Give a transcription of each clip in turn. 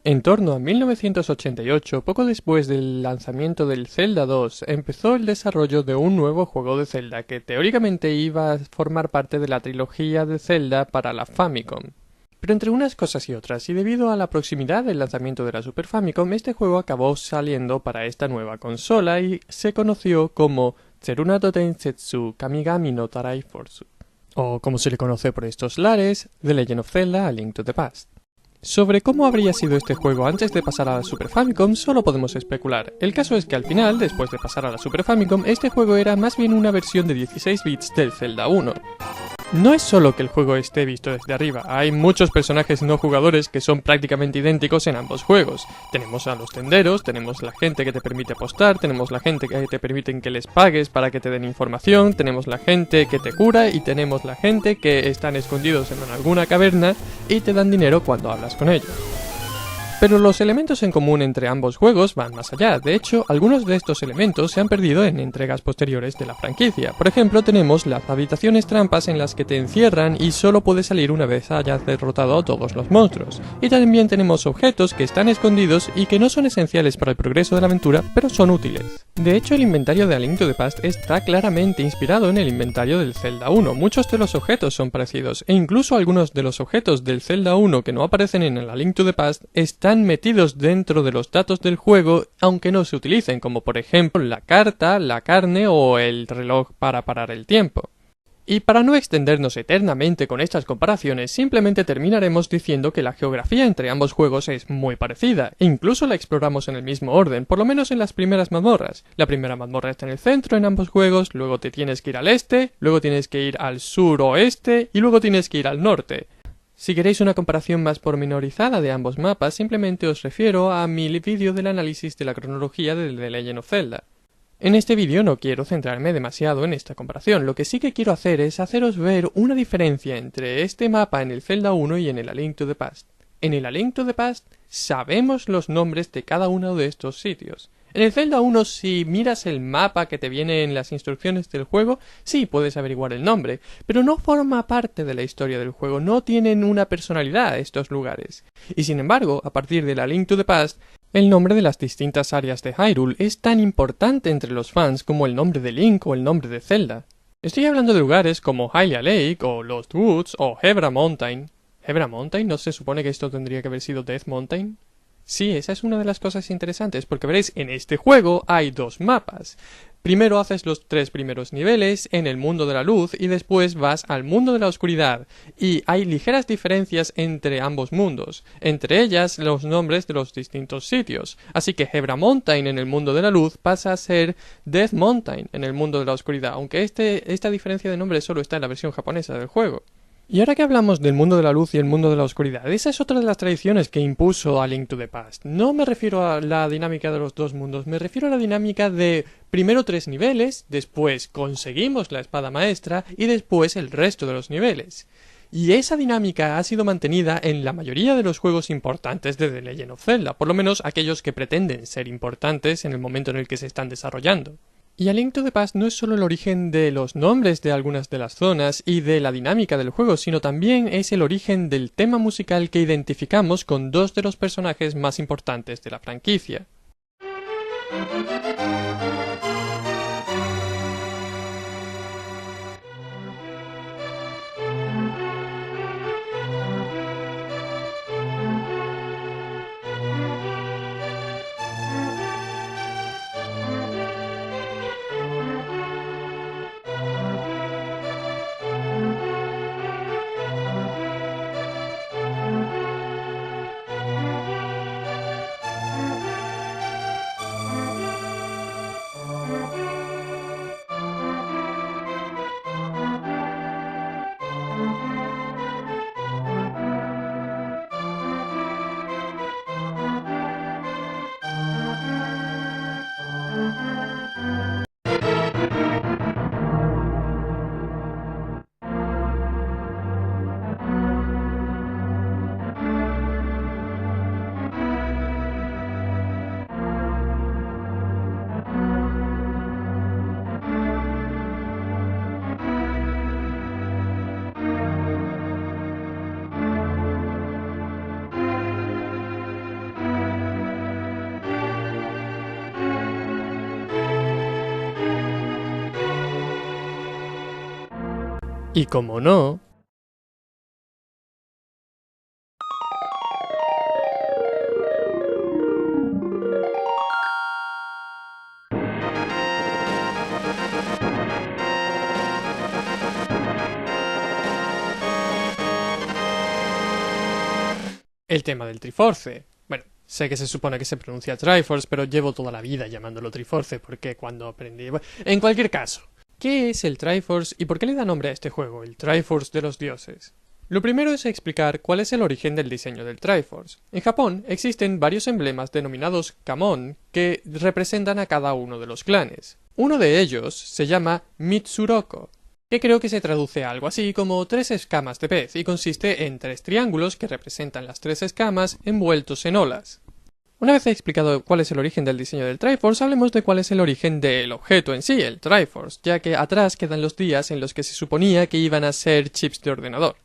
En torno a 1988, poco después del lanzamiento del Zelda 2, empezó el desarrollo de un nuevo juego de Zelda que teóricamente iba a formar parte de la trilogía de Zelda para la Famicom. Pero entre unas cosas y otras, y debido a la proximidad del lanzamiento de la Super Famicom, este juego acabó saliendo para esta nueva consola y se conoció como Tseruna Densetsu Kamigami no Tarai Force, o como se le conoce por estos lares, The Legend of Zelda: A Link to the Past. Sobre cómo habría sido este juego antes de pasar a la Super Famicom solo podemos especular. El caso es que al final, después de pasar a la Super Famicom, este juego era más bien una versión de 16 bits del Zelda 1. No es solo que el juego esté visto desde arriba, hay muchos personajes no jugadores que son prácticamente idénticos en ambos juegos. Tenemos a los tenderos, tenemos la gente que te permite apostar, tenemos la gente que te permiten que les pagues para que te den información, tenemos la gente que te cura y tenemos la gente que están escondidos en alguna caverna y te dan dinero cuando hablas con ellos. Pero los elementos en común entre ambos juegos van más allá. De hecho, algunos de estos elementos se han perdido en entregas posteriores de la franquicia. Por ejemplo, tenemos las habitaciones trampas en las que te encierran y solo puedes salir una vez hayas derrotado a todos los monstruos. Y también tenemos objetos que están escondidos y que no son esenciales para el progreso de la aventura, pero son útiles. De hecho, el inventario de A Link to the Past está claramente inspirado en el inventario del Zelda 1. Muchos de los objetos son parecidos, e incluso algunos de los objetos del Zelda 1 que no aparecen en el A Link to the Past están metidos dentro de los datos del juego, aunque no se utilicen, como por ejemplo la carta, la carne o el reloj para parar el tiempo. Y para no extendernos eternamente con estas comparaciones, simplemente terminaremos diciendo que la geografía entre ambos juegos es muy parecida, e incluso la exploramos en el mismo orden, por lo menos en las primeras mazmorras. La primera mazmorra está en el centro en ambos juegos, luego te tienes que ir al este, luego tienes que ir al sur-oeste y luego tienes que ir al norte. Si queréis una comparación más pormenorizada de ambos mapas, simplemente os refiero a mi vídeo del análisis de la cronología de The Legend of Zelda. En este vídeo no quiero centrarme demasiado en esta comparación, lo que sí que quiero hacer es haceros ver una diferencia entre este mapa en el Zelda 1 y en el A Link to the Past. En el A Link to the Past sabemos los nombres de cada uno de estos sitios. En el Zelda 1, si miras el mapa que te viene en las instrucciones del juego, sí puedes averiguar el nombre, pero no forma parte de la historia del juego, no tienen una personalidad estos lugares. Y sin embargo, a partir de A Link to the Past, el nombre de las distintas áreas de Hyrule es tan importante entre los fans como el nombre de Link o el nombre de Zelda. Estoy hablando de lugares como Hylia Lake o Lost Woods o Hebra Mountain. ¿Hebra Mountain? ¿No se supone que esto tendría que haber sido Death Mountain? Sí, esa es una de las cosas interesantes, porque veréis, en este juego hay dos mapas. Primero haces los 3 primeros niveles en el mundo de la luz y después vas al mundo de la oscuridad. Y hay ligeras diferencias entre ambos mundos, entre ellas los nombres de los distintos sitios. Así que Hebra Mountain en el mundo de la luz pasa a ser Death Mountain en el mundo de la oscuridad, aunque esta diferencia de nombre solo está en la versión japonesa del juego. Y ahora que hablamos del mundo de la luz y el mundo de la oscuridad, esa es otra de las tradiciones que impuso A Link to the Past. No me refiero a la dinámica de los dos mundos, me refiero a la dinámica de primero 3 niveles, después conseguimos la espada maestra y después el resto de los niveles. Y esa dinámica ha sido mantenida en la mayoría de los juegos importantes de The Legend of Zelda, por lo menos aquellos que pretenden ser importantes en el momento en el que se están desarrollando. Y A Link to the Past no es solo el origen de los nombres de algunas de las zonas y de la dinámica del juego, sino también es el origen del tema musical que identificamos con 2 de los personajes más importantes de la franquicia. Y como no... el tema del Triforce. Bueno, sé que se supone que se pronuncia Triforce, pero llevo toda la vida llamándolo Triforce porque cuando aprendí... En cualquier caso, ¿qué es el Triforce y por qué le da nombre a este juego, el Triforce de los dioses? Lo primero es explicar cuál es el origen del diseño del Triforce. En Japón existen varios emblemas denominados Kamon que representan a cada uno de los clanes. Uno de ellos se llama Mitsuroko, que creo que se traduce a algo así como 3 escamas de pez y consiste en 3 triángulos que representan las 3 escamas envueltos en olas. Una vez explicado cuál es el origen del diseño del Triforce, hablemos de cuál es el origen del objeto en sí, el Triforce, ya que atrás quedan los días en los que se suponía que iban a ser chips de ordenador.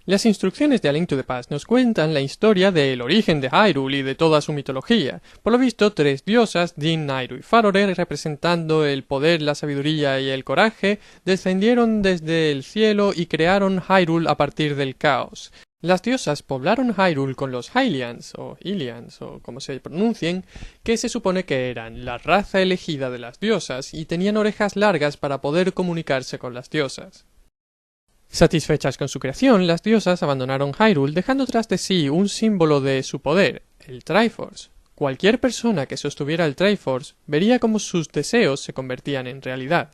Las instrucciones de A Link to the Past nos cuentan la historia del origen de Hyrule y de toda su mitología. Por lo visto, 3 diosas, Din, Nayru y Farore, representando el poder, la sabiduría y el coraje, descendieron desde el cielo y crearon Hyrule a partir del caos. Las diosas poblaron Hyrule con los Hylians, o Hylians, o como se pronuncien, que se supone que eran la raza elegida de las diosas y tenían orejas largas para poder comunicarse con las diosas. Satisfechas con su creación, las diosas abandonaron Hyrule dejando tras de sí un símbolo de su poder, el Triforce. Cualquier persona que sostuviera el Triforce vería cómo sus deseos se convertían en realidad,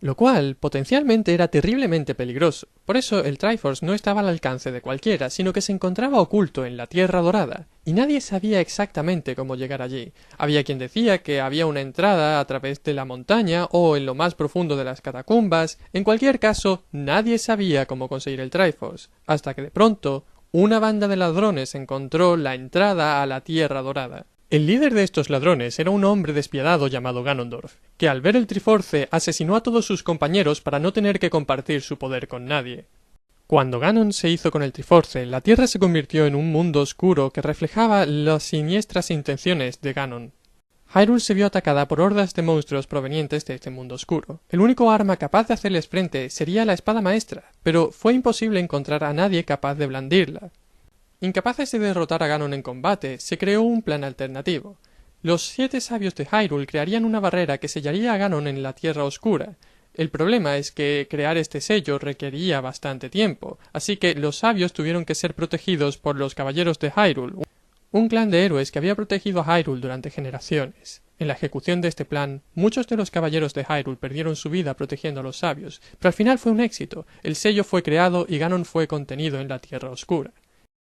lo cual potencialmente era terriblemente peligroso. Por eso el Triforce no estaba al alcance de cualquiera, sino que se encontraba oculto en la Tierra Dorada, y nadie sabía exactamente cómo llegar allí. Había quien decía que había una entrada a través de la montaña o en lo más profundo de las catacumbas. En cualquier caso, nadie sabía cómo conseguir el Triforce, hasta que de pronto una banda de ladrones encontró la entrada a la Tierra Dorada. El líder de estos ladrones era un hombre despiadado llamado Ganondorf, que al ver el Triforce asesinó a todos sus compañeros para no tener que compartir su poder con nadie. Cuando Ganon se hizo con el Triforce, la Tierra se convirtió en un mundo oscuro que reflejaba las siniestras intenciones de Ganon. Hyrule se vio atacada por hordas de monstruos provenientes de este mundo oscuro. El único arma capaz de hacerles frente sería la espada maestra, pero fue imposible encontrar a nadie capaz de blandirla. Incapaces de derrotar a Ganon en combate, se creó un plan alternativo. Los 7 sabios de Hyrule crearían una barrera que sellaría a Ganon en la Tierra Oscura. El problema es que crear este sello requería bastante tiempo, así que los sabios tuvieron que ser protegidos por los caballeros de Hyrule, un clan de héroes que había protegido a Hyrule durante generaciones. En la ejecución de este plan, muchos de los caballeros de Hyrule perdieron su vida protegiendo a los sabios, pero al final fue un éxito. El sello fue creado y Ganon fue contenido en la Tierra Oscura.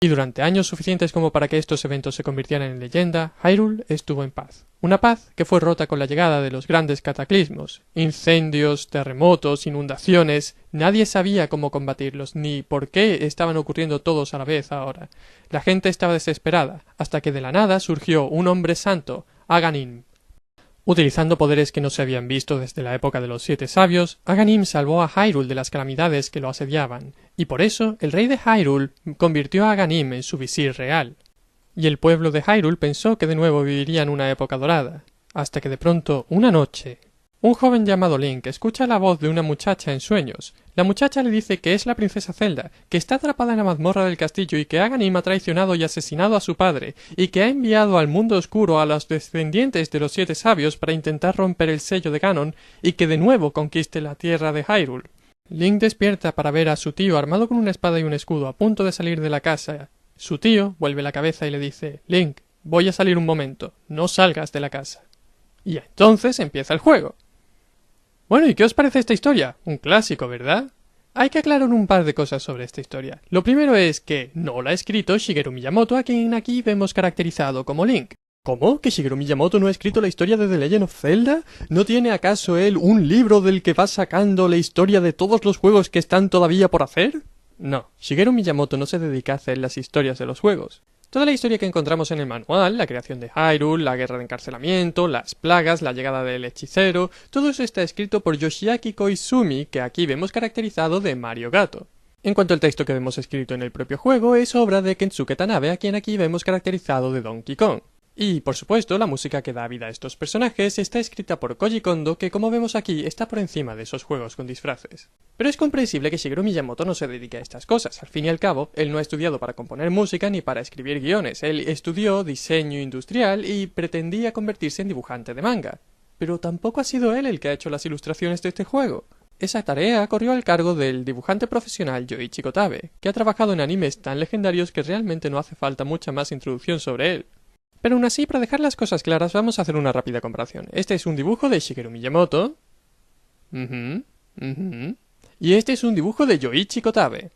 Y durante años suficientes como para que estos eventos se convirtieran en leyenda, Hyrule estuvo en paz. Una paz que fue rota con la llegada de los grandes cataclismos. Incendios, terremotos, inundaciones. Nadie sabía cómo combatirlos, ni por qué estaban ocurriendo todos a la vez ahora. La gente estaba desesperada, hasta que de la nada surgió un hombre santo, Aghanim. Utilizando poderes que no se habían visto desde la época de los 7 sabios, Aghanim salvó a Hyrule de las calamidades que lo asediaban, y por eso el rey de Hyrule convirtió a Aghanim en su visir real. Y el pueblo de Hyrule pensó que de nuevo viviría en una época dorada, hasta que de pronto, una noche, un joven llamado Link escucha la voz de una muchacha en sueños. La muchacha le dice que es la princesa Zelda, que está atrapada en la mazmorra del castillo y que Aghanim ha traicionado y asesinado a su padre, y que ha enviado al mundo oscuro a los descendientes de los 7 sabios para intentar romper el sello de Ganon y que de nuevo conquiste la tierra de Hyrule. Link despierta para ver a su tío armado con una espada y un escudo a punto de salir de la casa. Su tío vuelve la cabeza y le dice: Link, voy a salir un momento, no salgas de la casa. Y entonces empieza el juego. Bueno, ¿y qué os parece esta historia? Un clásico, ¿verdad? Hay que aclarar un par de cosas sobre esta historia. Lo primero es que no la ha escrito Shigeru Miyamoto, a quien aquí vemos caracterizado como Link. ¿Cómo? ¿Que Shigeru Miyamoto no ha escrito la historia de The Legend of Zelda? ¿No tiene acaso él un libro del que va sacando la historia de todos los juegos que están todavía por hacer? No, Shigeru Miyamoto no se dedica a hacer las historias de los juegos. Toda la historia que encontramos en el manual, la creación de Hyrule, la guerra de encarcelamiento, las plagas, la llegada del hechicero, todo eso está escrito por Yoshiaki Koizumi, que aquí vemos caracterizado de Mario Gato. En cuanto al texto que vemos escrito en el propio juego, es obra de Kensuke Tanabe, a quien aquí vemos caracterizado de Donkey Kong. Y, por supuesto, la música que da vida a estos personajes está escrita por Koji Kondo, que como vemos aquí está por encima de esos juegos con disfraces. Pero es comprensible que Shigeru Miyamoto no se dedique a estas cosas. Al fin y al cabo, él no ha estudiado para componer música ni para escribir guiones. Él estudió diseño industrial y pretendía convertirse en dibujante de manga. Pero tampoco ha sido él el que ha hecho las ilustraciones de este juego. Esa tarea corrió al cargo del dibujante profesional Yoichi Kotabe, que ha trabajado en animes tan legendarios que realmente no hace falta mucha más introducción sobre él. Pero aún así, para dejar las cosas claras, vamos a hacer una rápida comparación. Este es un dibujo de Shigeru Miyamoto. Y este es un dibujo de Yoichi Kotabe.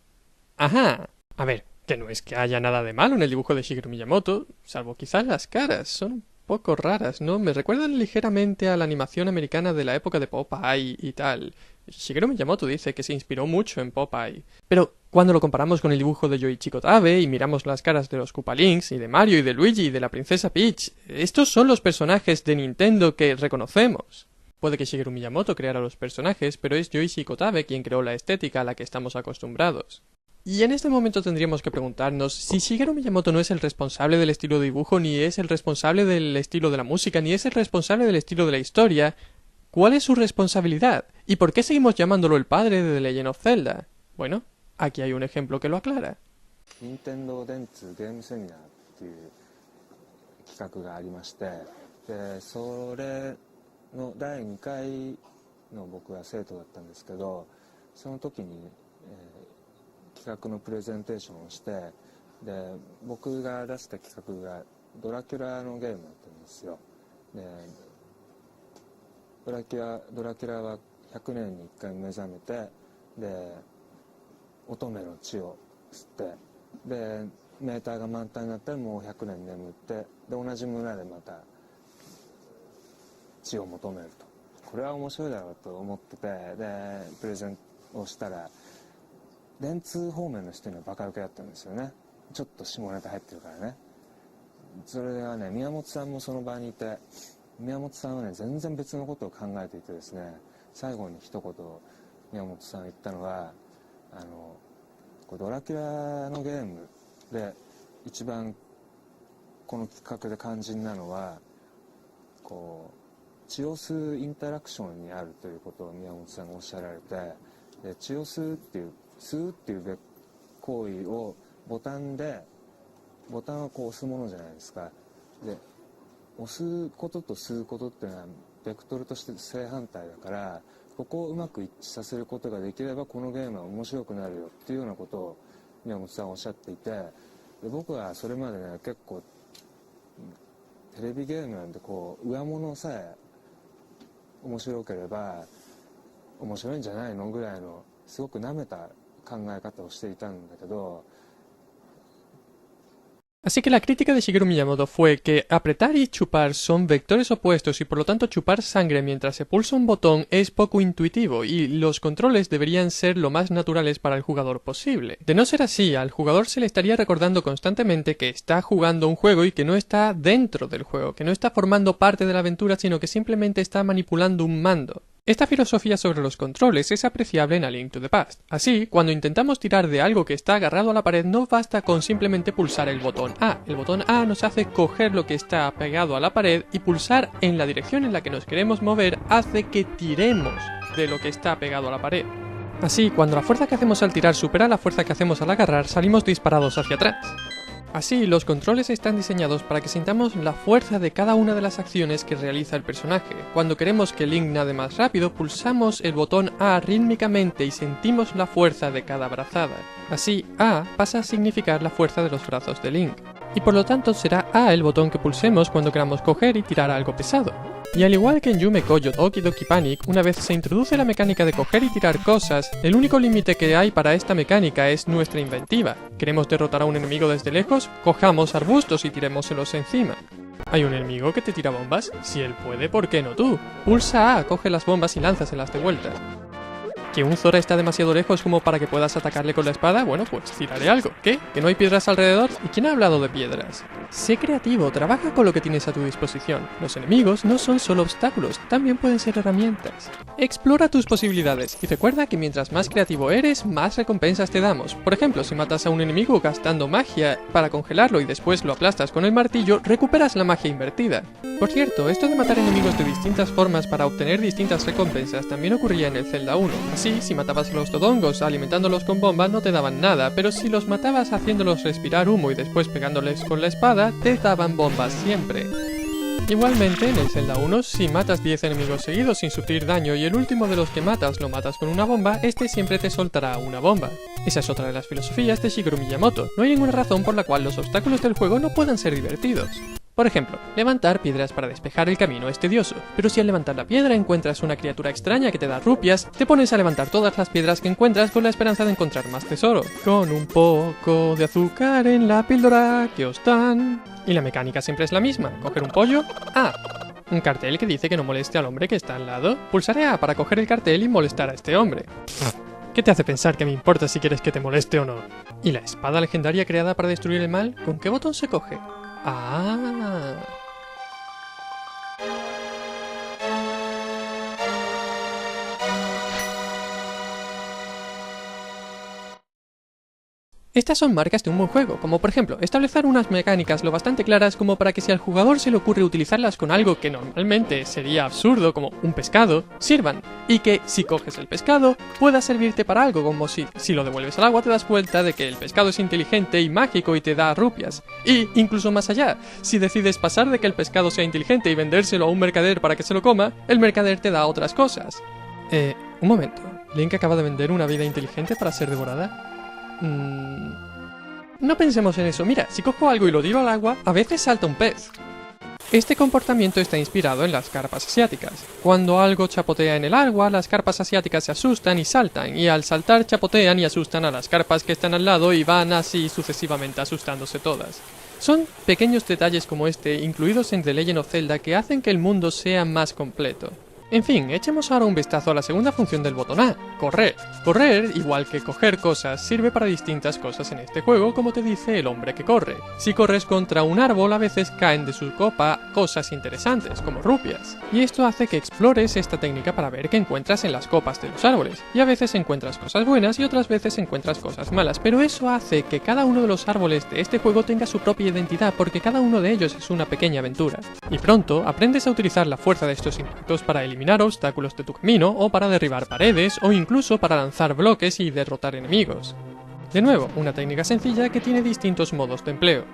Ajá. A ver, que no es que haya nada de malo en el dibujo de Shigeru Miyamoto, salvo quizás las caras. Son un poco raras, ¿no? Me recuerdan ligeramente a la animación americana de la época de Popeye y tal. Shigeru Miyamoto dice que se inspiró mucho en Popeye. Pero cuando lo comparamos con el dibujo de Yoichi Kotabe y miramos las caras de los Koopalings y de Mario y de Luigi y de la princesa Peach, estos son los personajes de Nintendo que reconocemos. Puede que Shigeru Miyamoto creara los personajes, pero es Yoichi Kotabe quien creó la estética a la que estamos acostumbrados. Y en este momento tendríamos que preguntarnos si Shigeru Miyamoto no es el responsable del estilo de dibujo, ni es el responsable del estilo de la música, ni es el responsable del estilo de la historia. ¿Cuál es su responsabilidad? ¿Y por qué seguimos llamándolo el padre de The Legend of Zelda? Bueno, aquí hay un ejemplo que lo aclara. Nintendo Dentsu Game Seminar っていう企画がありまして、でそれの第2回の僕は生徒だったんですけど、その時に、企画のプレゼンテーションをして、で僕が出した企画がドラキュラのゲームだったんですよ。でドラキュラは100年に1回目覚めて、で乙女の血を吸って、でメーターが満タンになったらもう100年眠って、で同じ村でまた血を求めると。これは面白いだろうと思ってて、でプレゼンをしたら電通方面の人にはバカ受けだったんですよね。ちょっと下ネタ入ってるからね。それはね、宮本さんもその場にいて、宮本さんはね全然別のことを考えていてですね、最後に一言宮本さんが言ったのは、ドラキュラのゲームで一番この企画で肝心なのはこう血を吸うインタラクションにあるということを宮本さんがおっしゃられて、で血を吸うっていう行為をボタンをこう押すものじゃないですか。で押すことと吸うことっていうのはベクトルとして正反対だから、ここをうまく一致させることができればこのゲームは面白くなるよっていうようなことを宮本さんはおっしゃっていて、で僕はそれまでね結構テレビゲームなんてこう上物さえ面白ければ面白いんじゃないのぐらいのすごくなめた考え方をしていたんだけど。Así que la crítica de Shigeru Miyamoto fue que apretar y chupar son vectores opuestos y por lo tanto chupar sangre mientras se pulsa un botón es poco intuitivo y los controles deberían ser lo más naturales para el jugador posible. De no ser así, al jugador se le estaría recordando constantemente que está jugando un juego y que no está dentro del juego, que no está formando parte de la aventura sino que simplemente está manipulando un mando. Esta filosofía sobre los controles es apreciable en A Link to the Past. Así, cuando intentamos tirar de algo que está agarrado a la pared, no basta con simplemente pulsar el botón A. El botón A nos hace coger lo que está pegado a la pared y pulsar en la dirección en la que nos queremos mover hace que tiremos de lo que está pegado a la pared. Así, cuando la fuerza que hacemos al tirar supera la fuerza que hacemos al agarrar, salimos disparados hacia atrás. Así, los controles están diseñados para que sintamos la fuerza de cada una de las acciones que realiza el personaje. Cuando queremos que Link nade más rápido, pulsamos el botón A rítmicamente y sentimos la fuerza de cada brazada. Así, A pasa a significar la fuerza de los brazos de Link. Y por lo tanto será A el botón que pulsemos cuando queramos coger y tirar algo pesado. Y al igual que en Yume Koyo Doki Doki Panic, una vez se introduce la mecánica de coger y tirar cosas, el único límite que hay para esta mecánica es nuestra inventiva. ¿Queremos derrotar a un enemigo desde lejos? Cojamos arbustos y tirémoselos encima. ¿Hay un enemigo que te tira bombas? Si él puede, ¿por qué no tú? Pulsa A, coge las bombas y lánzaselas de vuelta. ¿Que un Zora está demasiado lejos como para que puedas atacarle con la espada? Bueno, pues tiraré algo. ¿Qué? ¿Que no hay piedras alrededor? ¿Y quién ha hablado de piedras? Sé creativo, trabaja con lo que tienes a tu disposición. Los enemigos no son solo obstáculos, también pueden ser herramientas. Explora tus posibilidades y recuerda que mientras más creativo eres, más recompensas te damos. Por ejemplo, si matas a un enemigo gastando magia para congelarlo y después lo aplastas con el martillo, recuperas la magia invertida. Por cierto, esto de matar enemigos de distintas formas para obtener distintas recompensas también ocurría en el Zelda 1. Así, si matabas a los dodongos alimentándolos con bombas no te daban nada, pero si los matabas haciéndolos respirar humo y después pegándoles con la espada, te daban bombas siempre. Igualmente, en el Zelda 1, si matas 10 enemigos seguidos sin sufrir daño y el último de los que matas lo matas con una bomba, este siempre te soltará una bomba. Esa es otra de las filosofías de Shigeru Miyamoto. No hay ninguna razón por la cual los obstáculos del juego no puedan ser divertidos. Por ejemplo, levantar piedras para despejar el camino es tedioso, pero si al levantar la piedra encuentras una criatura extraña que te da rupias, te pones a levantar todas las piedras que encuentras con la esperanza de encontrar más tesoro. Con un poco de azúcar en la píldora que os dan. Y la mecánica siempre es la misma, coger un pollo, un cartel que dice que no moleste al hombre que está al lado. Pulsaré A para coger el cartel y molestar a este hombre. ¿Qué te hace pensar que me importa si quieres que te moleste o no? ¿Y la espada legendaria creada para destruir el mal? ¿Con qué botón se coge? Ah. Estas son marcas de un buen juego, como por ejemplo, establecer unas mecánicas lo bastante claras como para que si al jugador se le ocurre utilizarlas con algo que normalmente sería absurdo, como un pescado, sirvan, y que si coges el pescado, pueda servirte para algo, como si lo devuelves al agua te das cuenta de que el pescado es inteligente y mágico y te da rupias. Y, incluso más allá, si decides pasar de que el pescado sea inteligente y vendérselo a un mercader para que se lo coma, el mercader te da otras cosas. Un momento, ¿Link acaba de vender una vida inteligente para ser devorada? No pensemos en eso. Mira, si cojo algo y lo tiro al agua, a veces salta un pez. Este comportamiento está inspirado en las carpas asiáticas. Cuando algo chapotea en el agua, las carpas asiáticas se asustan y saltan, y al saltar chapotean y asustan a las carpas que están al lado y van así sucesivamente asustándose todas. Son pequeños detalles como este, incluidos en The Legend of Zelda, que hacen que el mundo sea más completo. En fin, echemos ahora un vistazo a la segunda función del botón A, correr. Correr, igual que coger cosas, sirve para distintas cosas en este juego, como te dice el hombre que corre. Si corres contra un árbol, a veces caen de su copa cosas interesantes, como rupias. Y esto hace que explores esta técnica para ver qué encuentras en las copas de los árboles. Y a veces encuentras cosas buenas y otras veces encuentras cosas malas, pero eso hace que cada uno de los árboles de este juego tenga su propia identidad, porque cada uno de ellos es una pequeña aventura. Y pronto aprendes a utilizar la fuerza de estos impactos para eliminar obstáculos de tu camino o para derribar paredes o incluso para lanzar bloques y derrotar enemigos. De nuevo, una técnica sencilla que tiene distintos modos de empleo.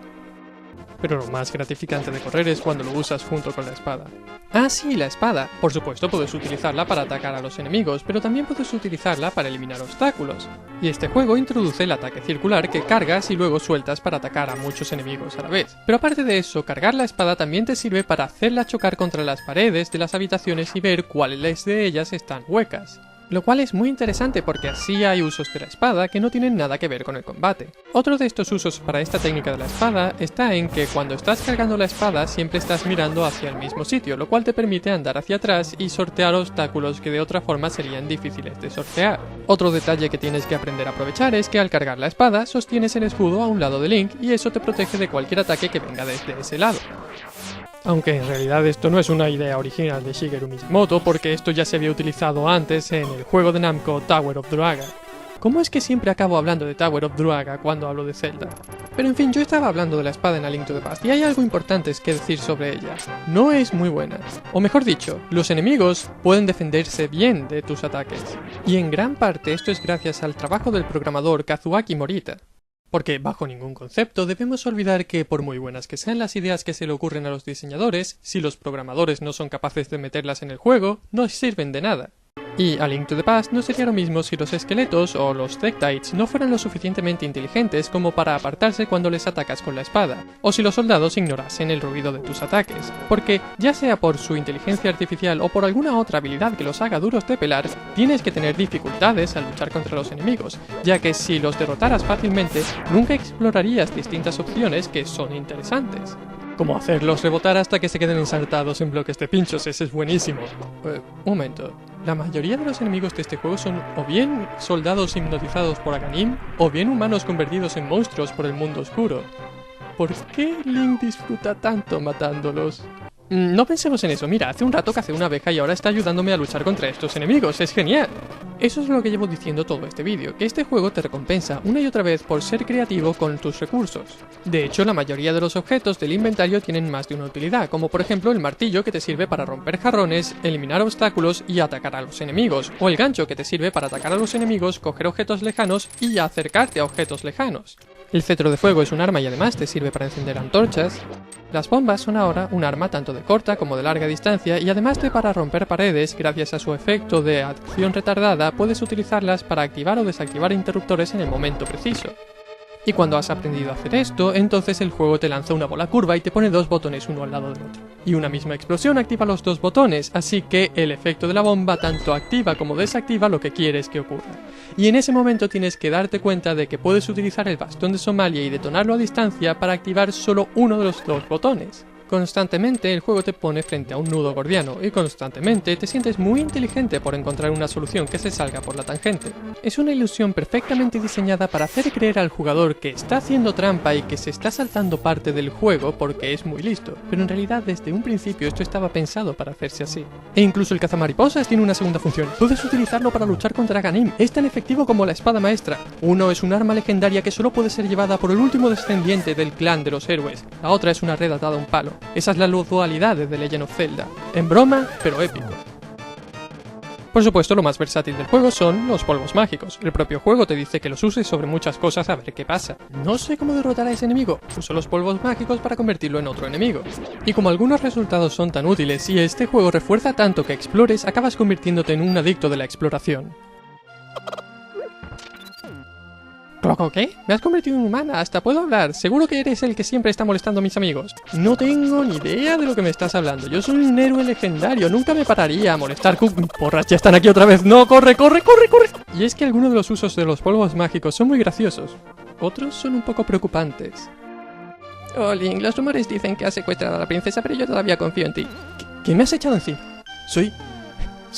Pero lo más gratificante de correr es cuando lo usas junto con la espada. Ah sí, la espada. Por supuesto puedes utilizarla para atacar a los enemigos, pero también puedes utilizarla para eliminar obstáculos. Y este juego introduce el ataque circular que cargas y luego sueltas para atacar a muchos enemigos a la vez. Pero aparte de eso, cargar la espada también te sirve para hacerla chocar contra las paredes de las habitaciones y ver cuáles de ellas están huecas. Lo cual es muy interesante porque así hay usos de la espada que no tienen nada que ver con el combate. Otro de estos usos para esta técnica de la espada está en que cuando estás cargando la espada siempre estás mirando hacia el mismo sitio, lo cual te permite andar hacia atrás y sortear obstáculos que de otra forma serían difíciles de sortear. Otro detalle que tienes que aprender a aprovechar es que al cargar la espada sostienes el escudo a un lado de Link y eso te protege de cualquier ataque que venga desde ese lado. Aunque en realidad esto no es una idea original de Shigeru Miyamoto, porque esto ya se había utilizado antes en el juego de Namco Tower of Druaga. ¿Cómo es que siempre acabo hablando de Tower of Druaga cuando hablo de Zelda? Pero en fin, yo estaba hablando de la espada en A Link to the Past y hay algo importante que decir sobre ella. No es muy buena. O mejor dicho, los enemigos pueden defenderse bien de tus ataques. Y en gran parte esto es gracias al trabajo del programador Kazuaki Morita. Porque, bajo ningún concepto, debemos olvidar que, por muy buenas que sean las ideas que se le ocurren a los diseñadores, si los programadores no son capaces de meterlas en el juego, no sirven de nada. Y A Link to the Past no sería lo mismo si los esqueletos o los Tektites no fueran lo suficientemente inteligentes como para apartarse cuando les atacas con la espada, o si los soldados ignorasen el ruido de tus ataques, porque ya sea por su inteligencia artificial o por alguna otra habilidad que los haga duros de pelar, tienes que tener dificultades al luchar contra los enemigos, ya que si los derrotaras fácilmente, nunca explorarías distintas opciones que son interesantes. Como hacerlos rebotar hasta que se queden ensartados en bloques de pinchos, ese es buenísimo. Un momento, la mayoría de los enemigos de este juego son o bien soldados hipnotizados por Aghanim, o bien humanos convertidos en monstruos por el mundo oscuro. ¿Por qué Link disfruta tanto matándolos? No pensemos en eso, mira, hace un rato cacé una abeja y ahora está ayudándome a luchar contra estos enemigos, es genial. Eso es lo que llevo diciendo todo este vídeo, que este juego te recompensa una y otra vez por ser creativo con tus recursos. De hecho, la mayoría de los objetos del inventario tienen más de una utilidad, como por ejemplo el martillo que te sirve para romper jarrones, eliminar obstáculos y atacar a los enemigos, o el gancho que te sirve para atacar a los enemigos, coger objetos lejanos y acercarte a objetos lejanos. El cetro de fuego es un arma y además te sirve para encender antorchas. Las bombas son ahora un arma tanto de corta como de larga distancia y además de para romper paredes, gracias a su efecto de acción retardada, puedes utilizarlas para activar o desactivar interruptores en el momento preciso. Y cuando has aprendido a hacer esto, entonces el juego te lanza una bola curva y te pone dos botones uno al lado del otro. Y una misma explosión activa los dos botones, así que el efecto de la bomba tanto activa como desactiva lo que quieres que ocurra. Y en ese momento tienes que darte cuenta de que puedes utilizar el bastón de Somalia y detonarlo a distancia para activar solo uno de los dos botones. Constantemente el juego te pone frente a un nudo gordiano y constantemente te sientes muy inteligente por encontrar una solución que se salga por la tangente. Es una ilusión perfectamente diseñada para hacer creer al jugador que está haciendo trampa y que se está saltando parte del juego porque es muy listo, pero en realidad desde un principio esto estaba pensado para hacerse así. E incluso el cazamariposas tiene una segunda función, puedes utilizarlo para luchar contra Aghanim, es tan efectivo como la espada maestra. Uno es un arma legendaria que solo puede ser llevada por el último descendiente del clan de los héroes, la otra es una red atada a un palo. Esa es la dualidad de The Legend of Zelda. En broma, pero épico. Por supuesto, lo más versátil del juego son los polvos mágicos. El propio juego te dice que los uses sobre muchas cosas a ver qué pasa. No sé cómo derrotar a ese enemigo. Uso los polvos mágicos para convertirlo en otro enemigo. Y como algunos resultados son tan útiles y este juego refuerza tanto que explores, acabas convirtiéndote en un adicto de la exploración. ¿Cloco qué? Me has convertido en humana, hasta puedo hablar. Seguro que eres el que siempre está molestando a mis amigos. No tengo ni idea de lo que me estás hablando. Yo soy un héroe legendario, nunca me pararía a molestar. Porras, ya están aquí otra vez. No, corre, corre, corre, corre. Y es que algunos de los usos de los polvos mágicos son muy graciosos. Otros son un poco preocupantes. Oh, Link, los rumores dicen que has secuestrado a la princesa, pero yo todavía confío en ti. ¿Qué me has echado encima? Soy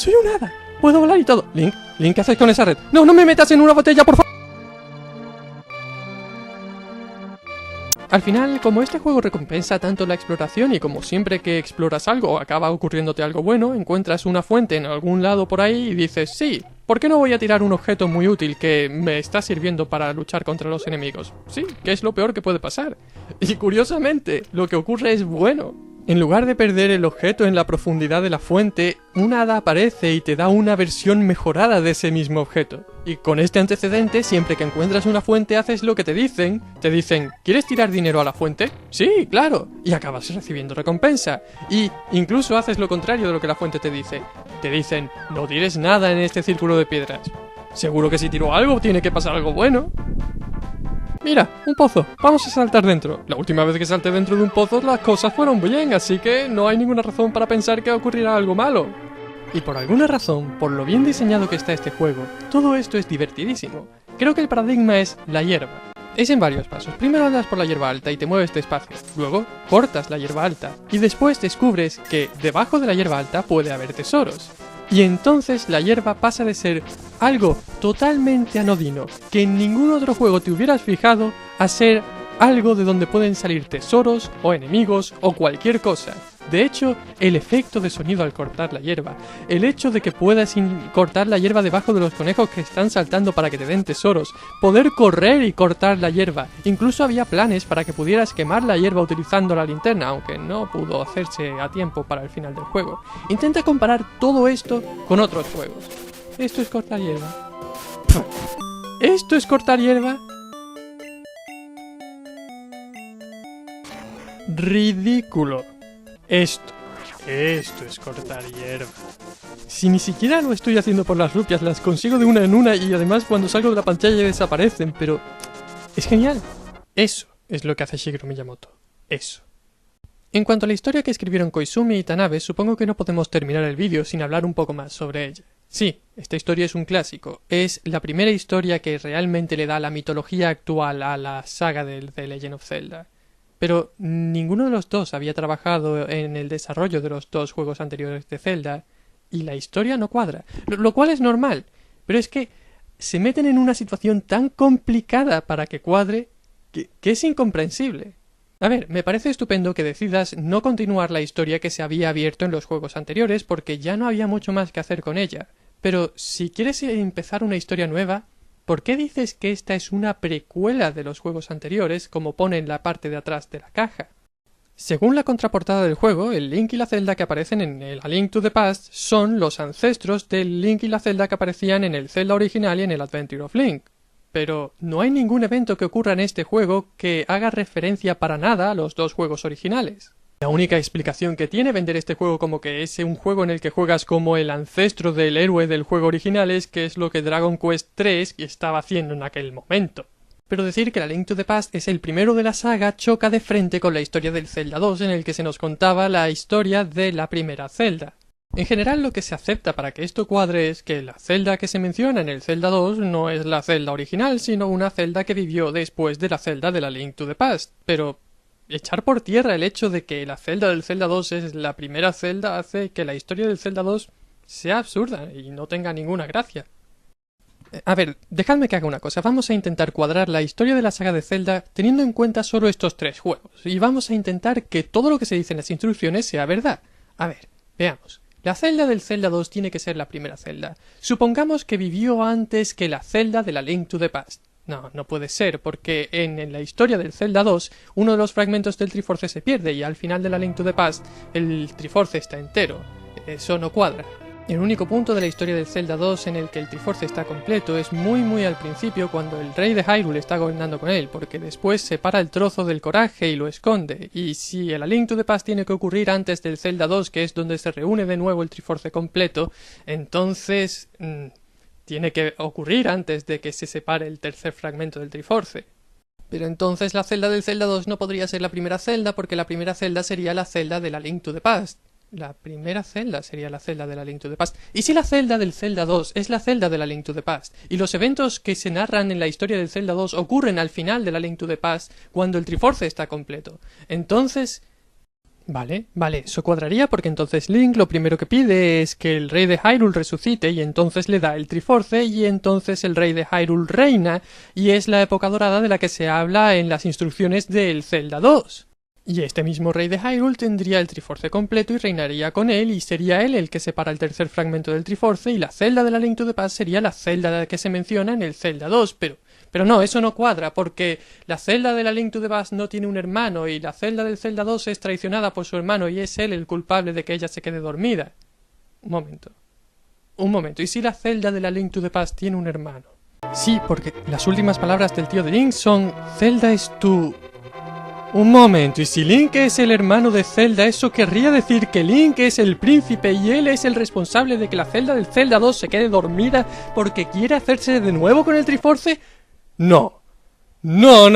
un hada. Puedo volar y todo. Link, ¿qué haces con esa red? No, no me metas en una botella, por favor. Al final, como este juego recompensa tanto la exploración y como siempre que exploras algo acaba ocurriéndote algo bueno, encuentras una fuente en algún lado por ahí y dices, sí, ¿por qué no voy a tirar un objeto muy útil que me está sirviendo para luchar contra los enemigos? Sí, que es lo peor que puede pasar. Y curiosamente, lo que ocurre es bueno. En lugar de perder el objeto en la profundidad de la fuente, un hada aparece y te da una versión mejorada de ese mismo objeto. Y con este antecedente, siempre que encuentras una fuente haces lo que te dicen, ¿quieres tirar dinero a la fuente? Sí, claro, y acabas recibiendo recompensa. Y incluso haces lo contrario de lo que la fuente te dice. Te dicen, no tires nada en este círculo de piedras. Seguro que si tiro algo tiene que pasar algo bueno. Mira, un pozo, vamos a saltar dentro. La última vez que salté dentro de un pozo las cosas fueron bien, así que no hay ninguna razón para pensar que ocurrirá algo malo. Y por alguna razón, por lo bien diseñado que está este juego, todo esto es divertidísimo. Creo que el paradigma es la hierba. Es en varios pasos. Primero andas por la hierba alta y te mueves despacio. Luego cortas la hierba alta. Y después descubres que debajo de la hierba alta puede haber tesoros. Y entonces la hierba pasa de ser algo totalmente anodino, que en ningún otro juego te hubieras fijado, a ser algo de donde pueden salir tesoros, o enemigos, o cualquier cosa. De hecho, el efecto de sonido al cortar la hierba, el hecho de que puedas cortar la hierba debajo de los conejos que están saltando para que te den tesoros, poder correr y cortar la hierba, incluso había planes para que pudieras quemar la hierba utilizando la linterna, aunque no pudo hacerse a tiempo para el final del juego. Intenta comparar todo esto con otros juegos. Esto es cortar hierba. ¿Esto es cortar hierba? Ridículo. Esto es cortar hierba. Si ni siquiera lo estoy haciendo por las rupias, las consigo de una en una y además cuando salgo de la pantalla desaparecen, pero es genial. Eso es lo que hace Shigeru Miyamoto. Eso. En cuanto a la historia que escribieron Koizumi y Tanabe, supongo que no podemos terminar el vídeo sin hablar un poco más sobre ella. Sí, esta historia es un clásico. Es la primera historia que realmente le da la mitología actual a la saga de The Legend of Zelda. pero ninguno de los dos había trabajado en el desarrollo de los dos juegos anteriores de Zelda, y la historia no cuadra, lo cual es normal, pero es que se meten en una situación tan complicada para que cuadre que es incomprensible. A ver, me parece estupendo que decidas no continuar la historia que se había abierto en los juegos anteriores porque ya no había mucho más que hacer con ella. Pero si quieres empezar una historia nueva, ¿por qué dices que esta es una precuela de los juegos anteriores como pone en la parte de atrás de la caja? Según la contraportada del juego, el Link y la Zelda que aparecen en el A Link to the Past son los ancestros del Link y la Zelda que aparecían en el Zelda original y en el Adventure of Link. Pero no hay ningún evento que ocurra en este juego que haga referencia para nada a los dos juegos originales. La única explicación que tiene vender este juego como que es un juego en el que juegas como el ancestro del héroe del juego original es que es lo que Dragon Quest 3 estaba haciendo en aquel momento. Pero decir que la Link to the Past es el primero de la saga choca de frente con la historia del Zelda 2 en el que se nos contaba la historia de la primera Zelda. En general lo que se acepta para que esto cuadre es que la Zelda que se menciona en el Zelda 2 no es la Zelda original, sino una Zelda que vivió después de la Zelda de la Link to the Past. Pero echar por tierra el hecho de que la Zelda del Zelda 2 es la primera Zelda hace que la historia del Zelda 2 sea absurda y no tenga ninguna gracia. A ver, dejadme que haga una cosa. Vamos a intentar cuadrar la historia de la saga de Zelda teniendo en cuenta solo estos tres juegos. Y vamos a intentar que todo lo que se dice en las instrucciones sea verdad. A ver, veamos. La Zelda del Zelda 2 tiene que ser la primera Zelda. Supongamos que vivió antes que la Zelda de la Link to the Past. No puede ser, porque en la historia del Zelda 2, uno de los fragmentos del Triforce se pierde y al final de la Link to the Past, el Triforce está entero. Eso no cuadra. El único punto de la historia del Zelda 2 en el que el Triforce está completo es muy al principio cuando el rey de Hyrule está gobernando con él, porque después separa el trozo del coraje y lo esconde, y si el A Link to the Past tiene que ocurrir antes del Zelda 2, que es donde se reúne de nuevo el Triforce completo, entonces tiene que ocurrir antes de que se separe el tercer fragmento del Triforce. Pero entonces la Zelda del Zelda 2 no podría ser la primera Zelda porque la primera Zelda sería la Zelda de la Link to the Past. La primera Zelda sería la Zelda de la Link to the Past. ¿Y si la Zelda del Zelda 2 es la Zelda de la Link to the Past? Y los eventos que se narran en la historia del Zelda 2 ocurren al final de la Link to the Past cuando el Triforce está completo. Entonces... Vale, eso cuadraría porque entonces Link lo primero que pide es que el rey de Hyrule resucite y entonces le da el Triforce y entonces el rey de Hyrule reina y es la época dorada de la que se habla en las instrucciones del Zelda 2. Y este mismo rey de Hyrule tendría el Triforce completo y reinaría con él y sería él el que separa el tercer fragmento del Triforce y la Zelda de la Link to the Past sería la Zelda que se menciona en el Zelda 2, pero no, eso no cuadra porque la Zelda de la Link to the Past no tiene un hermano y la Zelda del Zelda 2 es traicionada por su hermano y es él el culpable de que ella se quede dormida. Un momento, ¿y si la Zelda de la Link to the Past tiene un hermano? Sí, porque las últimas palabras del tío de Link son Zelda es tu... Un momento, y si Link es el hermano de Zelda, eso querría decir que Link es el príncipe y él es el responsable de que la Zelda del Zelda 2 se quede dormida porque quiere hacerse de nuevo con el Triforce. No. No.